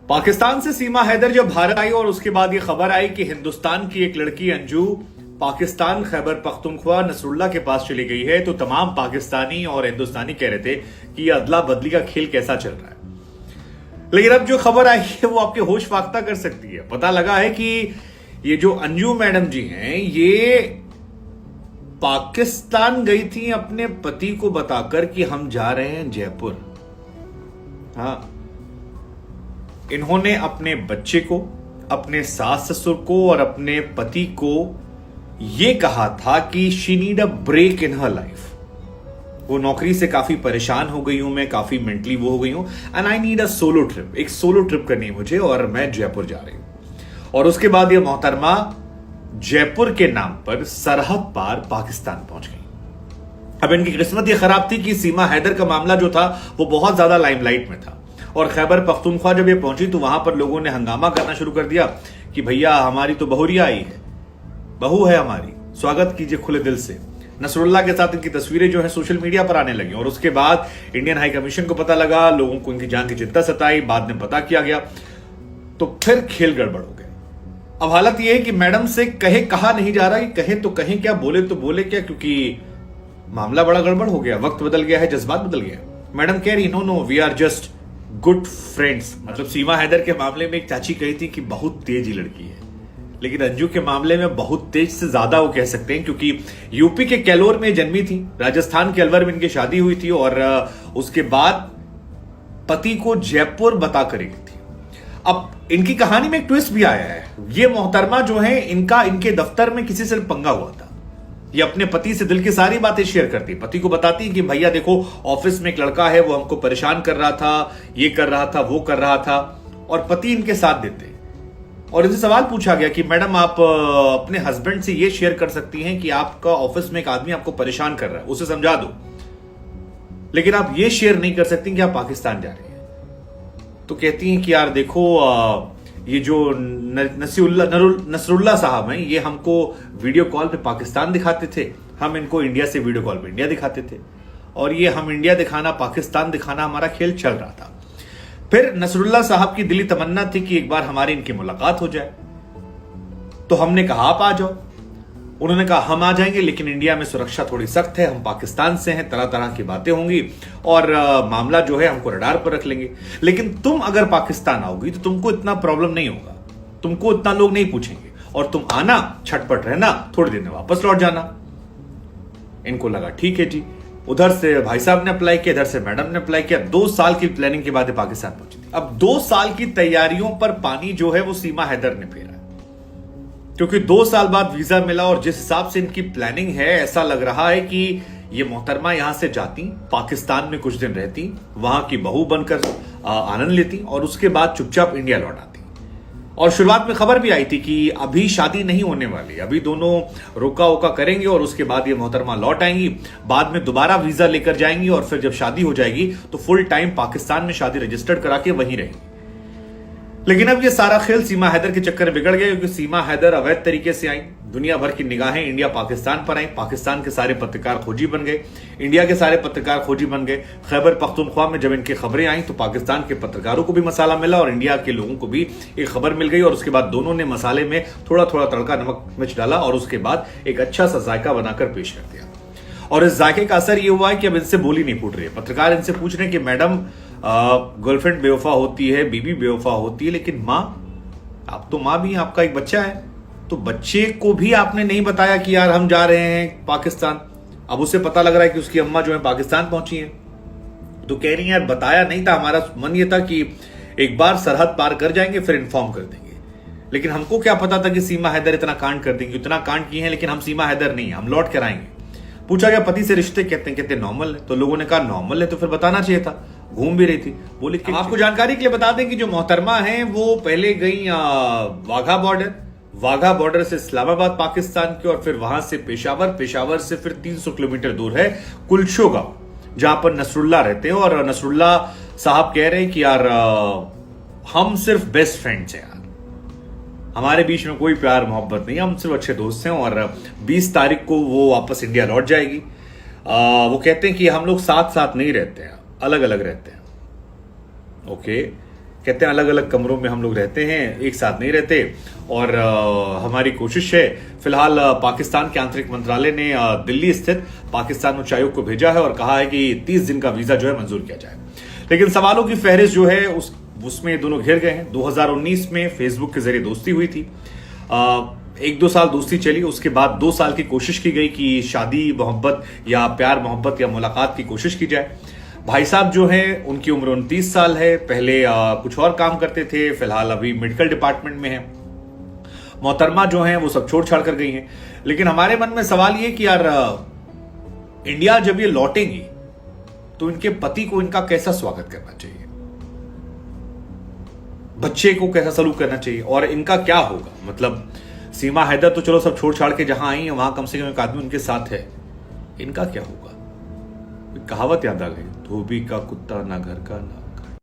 पाकिस्तान से सीमा हैदर जब भारत आई और उसके बाद ये खबर आई कि हिंदुस्तान की एक लड़की अंजू पाकिस्तान खैबर पख्तूनख्वा नसरुल्ला के पास चली गई है, तो तमाम पाकिस्तानी और हिंदुस्तानी कह रहे थे कि ये अदला बदली का खेल कैसा चल रहा है। लेकिन अब जो खबर आई है वो आपके होश फाख्ता कर सकती है। पता लगा है कि ये जो अंजू मैडम जी हैं, ये पाकिस्तान गई थी अपने पति को बताकर कि हम जा रहे हैं जयपुर। हाँ, इन्होंने अपने बच्चे को, अपने सास ससुर को और अपने पति को यह कहा था कि she need a break in her life. वो नौकरी से काफी परेशान हो गई हूं, मैं काफी मेंटली वो हो गई हूं and I need a solo trip. एक सोलो ट्रिप करनी है मुझे और मैं जयपुर जा रही हूं। और उसके बाद ये मोहतरमा जयपुर के नाम पर सरहद पार पाकिस्तान पहुंच गई। अब इनकी किस्मत ये खराब थी कि सीमा हैदर का मामला जो था वो बहुत ज्यादा लाइमलाइट में था और खैबर पख्तूनख्वा जब ये पहुंची तो वहां पर लोगों ने हंगामा करना शुरू कर दिया कि भैया हमारी तो बहुरिया आई है, बहू है हमारी, स्वागत कीजिए खुले दिल से। नसरुल्ला के साथ इनकी तस्वीरें जो है सोशल मीडिया पर आने लगी और उसके बाद इंडियन हाई कमीशन को पता लगा, लोगों को इनकी जान की चिंता सताई, बाद में पता किया गया तो फिर खेल गड़बड़ हो गए। अब हालत यह है कि मैडम से कहा नहीं जा रहा, कि कहे तो कहें क्या, बोले तो बोले क्या, क्योंकि मामला बड़ा गड़बड़ हो गया, वक्त बदल गया है, जज्बात बदल गया। मैडम कह रही no we are just good friends. मतलब सीमा हैदर के मामले में एक चाची कही थी कि बहुत तेज ही लड़की है, लेकिन अंजू के मामले में बहुत तेज से ज्यादा वो कह सकते हैं, क्योंकि यूपी के कैलोर में जन्मी थी, राजस्थान के अलवर में इनकी शादी हुई थी और उसके बाद पति को जयपुर बता कर गई थी। अब इनकी कहानी में एक ट्विस्ट भी आया है। ये मोहतरमा जो है, इनके दफ्तर में किसी से पंगा हुआ था। ये अपने पति से दिल की सारी बातें शेयर करती, पति को बताती कि भैया देखो ऑफिस में एक लड़का है, वो हमको परेशान कर रहा था, ये कर रहा था, वो कर रहा था, और पति इनके साथ देते। और इनसे सवाल पूछा गया कि मैडम आप अपने हस्बैंड से ये शेयर कर सकती हैं कि आपका ऑफिस में एक आदमी आपको परेशान कर रहा है, उसे समझा दो, लेकिन आप ये शेयर नहीं कर सकती कि आप पाकिस्तान जा रही हैं। तो कहती हैं कि यार देखो ये जो नसरुल्ला साहब हैं, ये हमको वीडियो कॉल पे पाकिस्तान दिखाते थे, हम इनको इंडिया से वीडियो कॉल पे इंडिया दिखाते थे, और ये हम इंडिया दिखाना पाकिस्तान दिखाना हमारा खेल चल रहा था। फिर नसरुल्ला साहब की दिली तमन्ना थी कि एक बार हमारी इनकी मुलाकात हो जाए, तो हमने कहा आप आ जाओ। उन्होंने कहा हम आ जाएंगे, लेकिन इंडिया में सुरक्षा थोड़ी सख्त है, हम पाकिस्तान से हैं, तरह तरह की बातें होंगी और मामला जो है हमको रडार पर रख लेंगे, लेकिन तुम अगर पाकिस्तान आओगी तो तुमको इतना प्रॉब्लम नहीं होगा, तुमको इतना लोग नहीं पूछेंगे, और तुम आना, छटपट रहना, थोड़ी देर में वापस लौट जाना। इनको लगा ठीक है जी। उधर से भाई साहब ने अप्लाई किया, इधर से मैडम ने अप्लाई किया। 2 साल की प्लानिंग के बाद पाकिस्तान पहुंची थी। अब 2 साल की तैयारियों पर पानी जो है वो सीमा हैदर ने फेरा, क्योंकि 2 साल बाद वीजा मिला और जिस हिसाब से इनकी प्लानिंग है, ऐसा लग रहा है कि ये मोहतरमा यहां से जाती, पाकिस्तान में कुछ दिन रहती, वहां की बहू बनकर आनंद लेती और उसके बाद चुपचाप इंडिया लौट आती। और शुरुआत में खबर भी आई थी कि अभी शादी नहीं होने वाली, अभी दोनों रोका वोका करेंगे और उसके बाद ये मोहतरमा लौट आएंगी, बाद में दोबारा वीजा लेकर जाएंगी और फिर जब शादी हो जाएगी तो फुल टाइम पाकिस्तान में शादी रजिस्टर्ड करा के वहीं रहेंगी। लेकिन अब ये सारा खेल सीमा हैदर के चक्कर में बिगड़ गया, क्योंकि सीमा हैदर अवैध तरीके से आई, दुनिया भर की निगाहें इंडिया पाकिस्तान पर आई, पाकिस्तान के सारे पत्रकार खोजी बन गए, इंडिया के सारे पत्रकार खोजी बन गए। खैबर पख्तूनख्वा में जब इनकी खबरें आई तो पाकिस्तान के पत्रकारों को भी मसाला मिला और इंडिया के लोगों को भी एक खबर मिल गई, और उसके बाद दोनों ने मसाले में थोड़ा थोड़ा तड़का नमक मिर्च डाला और उसके बाद एक अच्छा सा जायका बनाकर पेश कर दिया। और इस जायके का असर ये हुआ है कि अब इनसे बोली नहीं फूट रही है। पत्रकार इनसे पूछ रहे हैं कि मैडम गर्लफ्रेंड बेवफा होती है, बीबी बेवफा होती है, लेकिन माँ, आप तो माँ भी हैं, आपका एक बच्चा है, तो बच्चे को भी आपने नहीं बताया कि यार हम जा रहे हैं पाकिस्तान। अब उसे पता लग रहा है कि उसकी अम्मा जो है पाकिस्तान पहुंची है, तो कह रही है यार बताया नहीं था, हमारा मन ये था कि एक बार सरहद पार कर जाएंगे फिर इन्फॉर्म कर देंगे, लेकिन हमको क्या पता था कि सीमा हैदर इतना कांड कर देंगे। इतना कांड किए हैं, लेकिन हम सीमा हैदर नहीं है, हम लौट कर आएंगे। पूछा गया पति से रिश्ते, कहते नॉर्मल है, तो लोगों ने कहा नॉर्मल है तो फिर बताना चाहिए था, घूम भी रही थी। बोले कि आपको जानकारी के लिए बता दें कि जो मोहतरमा है वो पहले गई वाघा बॉर्डर से इस्लामाबाद पाकिस्तान के, और फिर वहां से पेशावर से फिर 300 किलोमीटर दूर है कुलशो गांव, जहां पर नसरुल्ला रहते हैं। और नसरुल्ला साहब कह रहे हैं कि यार हम सिर्फ बेस्ट फ्रेंड्स हैं यार, हमारे बीच में कोई प्यार मोहब्बत नहीं, हम सिर्फ अच्छे दोस्त हैं, और 20 तारीख को वो वापस इंडिया लौट जाएगी। वो कहते हैं कि हम लोग साथ साथ नहीं रहते हैं, अलग अलग रहते हैं। ओके, कहते हैं अलग अलग कमरों में हम लोग रहते हैं, एक साथ नहीं रहते। और हमारी कोशिश है, फिलहाल पाकिस्तान के आंतरिक मंत्रालय ने दिल्ली स्थित पाकिस्तान उच्चायोग को भेजा है और कहा है कि 30 दिन का वीजा जो है मंजूर किया जाए। लेकिन सवालों की फहरिस्त जो है उसमें दोनों घिर गए हैं। 2019 में फेसबुक के जरिए दोस्ती हुई थी, 1-2 साल दोस्ती चली, उसके बाद 2 साल की कोशिश की गई कि शादी मोहब्बत या प्यार मोहब्बत या मुलाकात की कोशिश की जाए। भाई साहब जो हैं उनकी उम्र 29 साल है, पहले कुछ और काम करते थे, फिलहाल अभी मेडिकल डिपार्टमेंट में है। मोहतरमा जो हैं वो सब छोड़ छाड़ कर गई हैं। लेकिन हमारे मन में सवाल ये कि यार इंडिया जब ये लौटेंगी तो इनके पति को इनका कैसा स्वागत करना चाहिए, बच्चे को कैसा सलूक करना चाहिए, और इनका क्या होगा। मतलब सीमा हैदर तो चलो सब छोड़ छाड़ के जहां आई है वहां कम से कम एक आदमी उनके साथ है, इनका क्या होगा। कहावत याद आ गई, धोबी का कुत्ता ना घर का ना